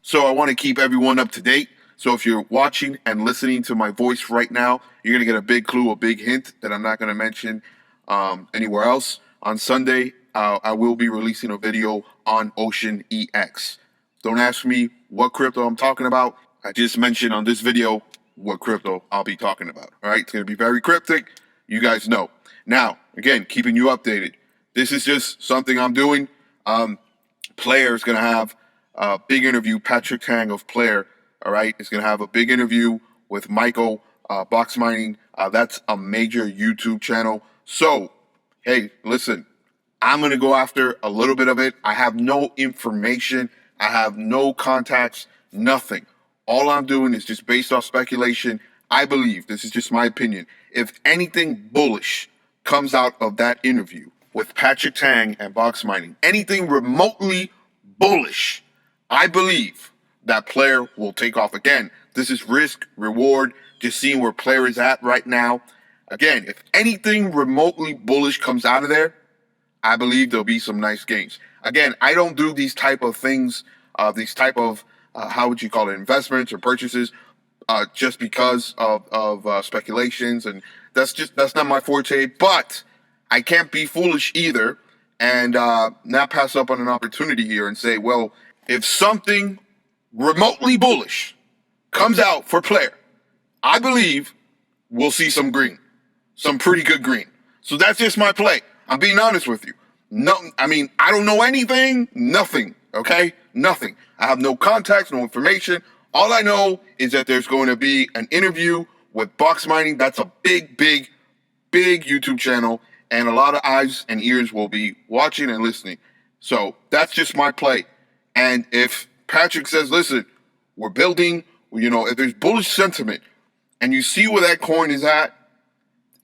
So I want to keep everyone up to date. So if you're watching and listening to my voice right now, you're going to get a big clue, a big hint that I'm not going to mention anywhere else. On Sunday, I will be releasing a video on OceanEx. Don't ask me what crypto I'm talking about. I just mentioned on this video what crypto I'll be talking about. All right, it's going to be very cryptic. You guys know. Now, again, keeping you updated. This is just something I'm doing. Plair is going to have a big interview. Patrick Tang of Plair, all right, is going to have a big interview with Michael Box Mining. That's a major YouTube channel. So, hey, listen, I'm going to go after a little bit of it. I have no information. I have no contacts, nothing. All I'm doing is just based off speculation. I believe, this is just my opinion, if anything bullish comes out of that interview with Patrick Tang and Box Mining, anything remotely bullish, I believe that Plair will take off again. This is risk, reward, just seeing where Plair is at right now. Again, if anything remotely bullish comes out of there, I believe there'll be some nice gains. Again, I don't do these type of things, how would you call it, investments or purchases, just because of speculations, and that's not my forte. But I can't be foolish either, and not pass up on an opportunity here and say, well, if something remotely bullish comes out for Plair, I believe we'll see some green, some pretty good green. So that's just my play. I'm being honest with you. No, I mean, I don't know anything, nothing, okay? Nothing. I have no contacts, no information. All I know is that there's going to be an interview with Box Mining. That's a big YouTube channel, and a lot of eyes and ears will be watching and listening. So that's just my play. And if Patrick says, listen, we're building, if there's bullish sentiment and you see where that coin is at,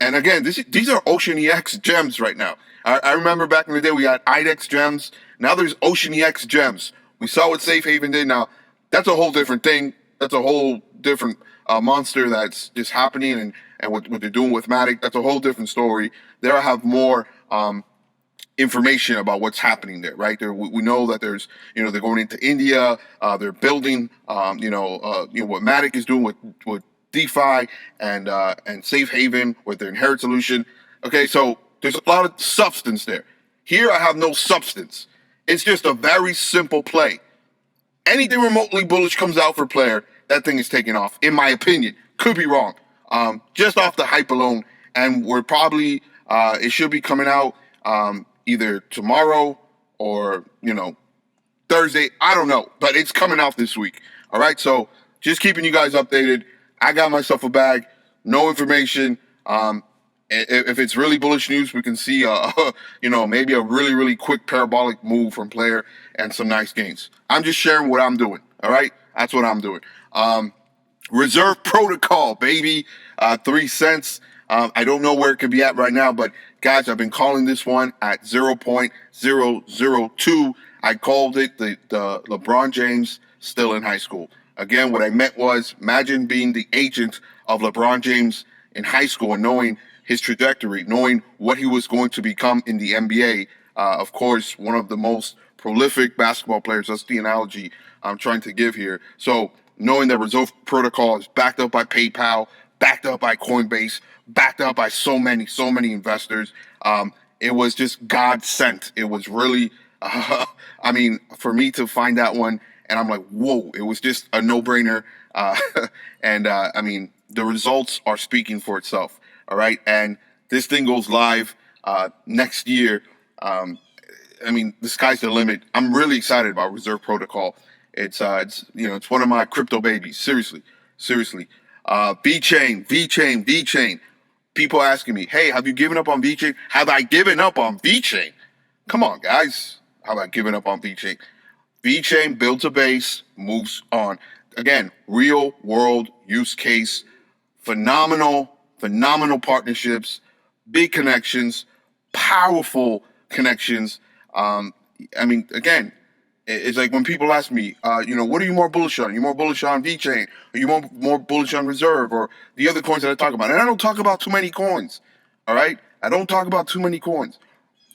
and again, these are OceanEx gems right now. I remember back in the day we had IDEX gems. Now there's OceanEx gems. We saw what Safe Haven did. Now that's a whole different thing. That's a whole different monster that's just happening, and what they're doing with Matic. That's a whole different story. There I have more information about what's happening there, right? We know that there's, they're going into India. They're building, what Matic is doing with DeFi and Safe Haven with their EHrT solution. Okay, so there's a lot of substance there. Here I have no substance. It's just a very simple play. Anything remotely bullish comes out for Plair, that thing is taking off, in my opinion. Could be wrong. Just off the hype alone, and we're probably it should be coming out either tomorrow or Thursday. I don't know, but it's coming out this week. All right, so just keeping you guys updated. I got myself a bag, no information. If it's really bullish news, we can see, maybe a really quick parabolic move from Plair and some nice gains. I'm just sharing what I'm doing. All right, that's what I'm doing. Reserve protocol, baby, 3 cents. I don't know where it could be at right now, but guys, I've been calling this one at 0.002. I called it the LeBron James still in high school. Again, what I meant was, imagine being the agent of LeBron James in high school and knowing his trajectory, knowing what he was going to become in the NBA. Of course, one of the most prolific basketball players. That's the analogy I'm trying to give here. So knowing that Reserve Protocol is backed up by PayPal, backed up by Coinbase, backed up by so many investors, it was just God sent. It was really, for me to find that one, and I'm like, whoa, it was just a no-brainer. The results are speaking for itself. All right. And this thing goes live next year. The sky's the limit. I'm really excited about Reserve Protocol. It's one of my crypto babies. Seriously. Vechain. People asking me, hey, have you given up on Vechain? Have I given up on Vechain? Come on, guys. Have I given up on Vechain? Vechain builds a base, moves on. Again, real world use case, phenomenal partnerships, big connections, powerful connections. Again, it's like when people ask me, what are you more bullish on? Are you more bullish on Vechain? Are you more bullish on Reserve or the other coins that I talk about? And I don't talk about too many coins, all right? I don't talk about too many coins.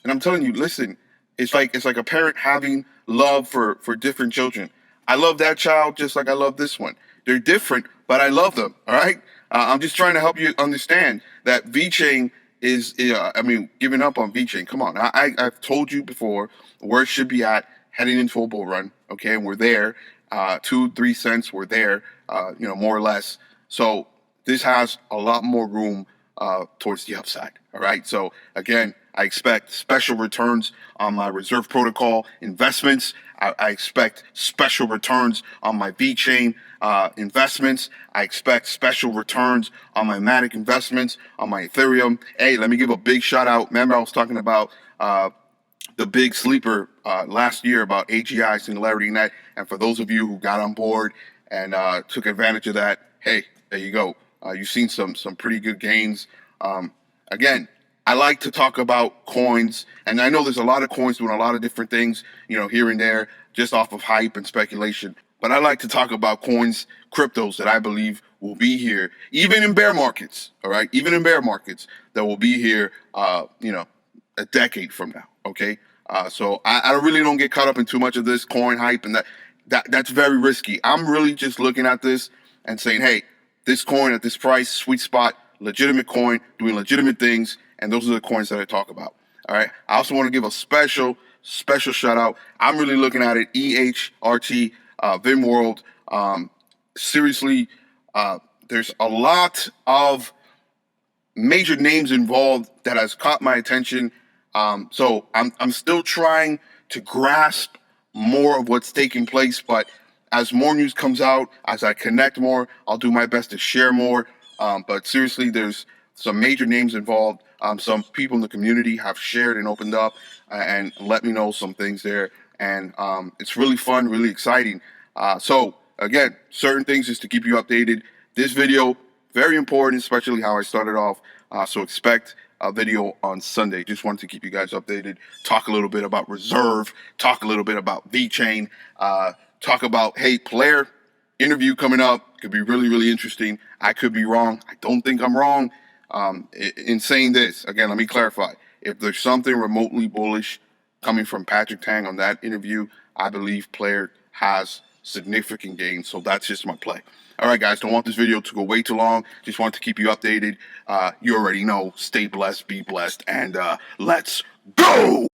And I'm telling you, listen, it's like a parent having love for different children. I love that child just like I love this one. They're different, but I love them. All right. I'm just trying to help you understand that Vechain is. Giving up on Vechain. Come on. I've told you before where it should be at heading into a bull run. Okay, and we're there. 2-3 cents. We're there. More or less. So this has a lot more room towards the upside. All right. So again, I expect special returns on my reserve protocol investments. I expect special returns on my Vechain investments. I expect special returns on my Matic investments, on my Ethereum. Hey, let me give a big shout out. Remember, I was talking about the big sleeper last year about AGI Singularity Net. And for those of you who got on board and took advantage of that, hey, there you go. You've seen some pretty good gains. Again, I like to talk about coins, and I know there's a lot of coins doing a lot of different things, here and there, just off of hype and speculation. But I like to talk about coins, cryptos that I believe will be here, even in bear markets. All right, even in bear markets that will be here, a decade from now. Okay, so I really don't get caught up in too much of this coin hype, and that's very risky. I'm really just looking at this and saying, hey, this coin at this price, sweet spot, legitimate coin, doing legitimate things, and those are the coins that I talk about. All right. I also want to give a special shout out. I'm really looking at it. EHrT, VimWorld. Seriously, there's a lot of major names involved that has caught my attention. So I'm still trying to grasp more of what's taking place, but as more news comes out, as I connect more, I'll do my best to share more. But seriously, there's some major names involved. Some people in the community have shared and opened up and let me know some things there. And it's really fun, really exciting. So again, certain things just to keep you updated. This video, very important, especially how I started off. So expect a video on Sunday. Just wanted to keep you guys updated. Talk a little bit about reserve. Talk a little bit about Vechain. Talk about, hey, Plair interview coming up. Could be really, really interesting. I could be wrong. I don't think I'm wrong. In saying this, again, let me clarify. If there's something remotely bullish coming from Patrick Tang on that interview, I believe Plair has significant gains. So that's just my play. All right, guys, don't want this video to go way too long. Just want to keep you updated. You already know. Stay blessed, be blessed, and let's go!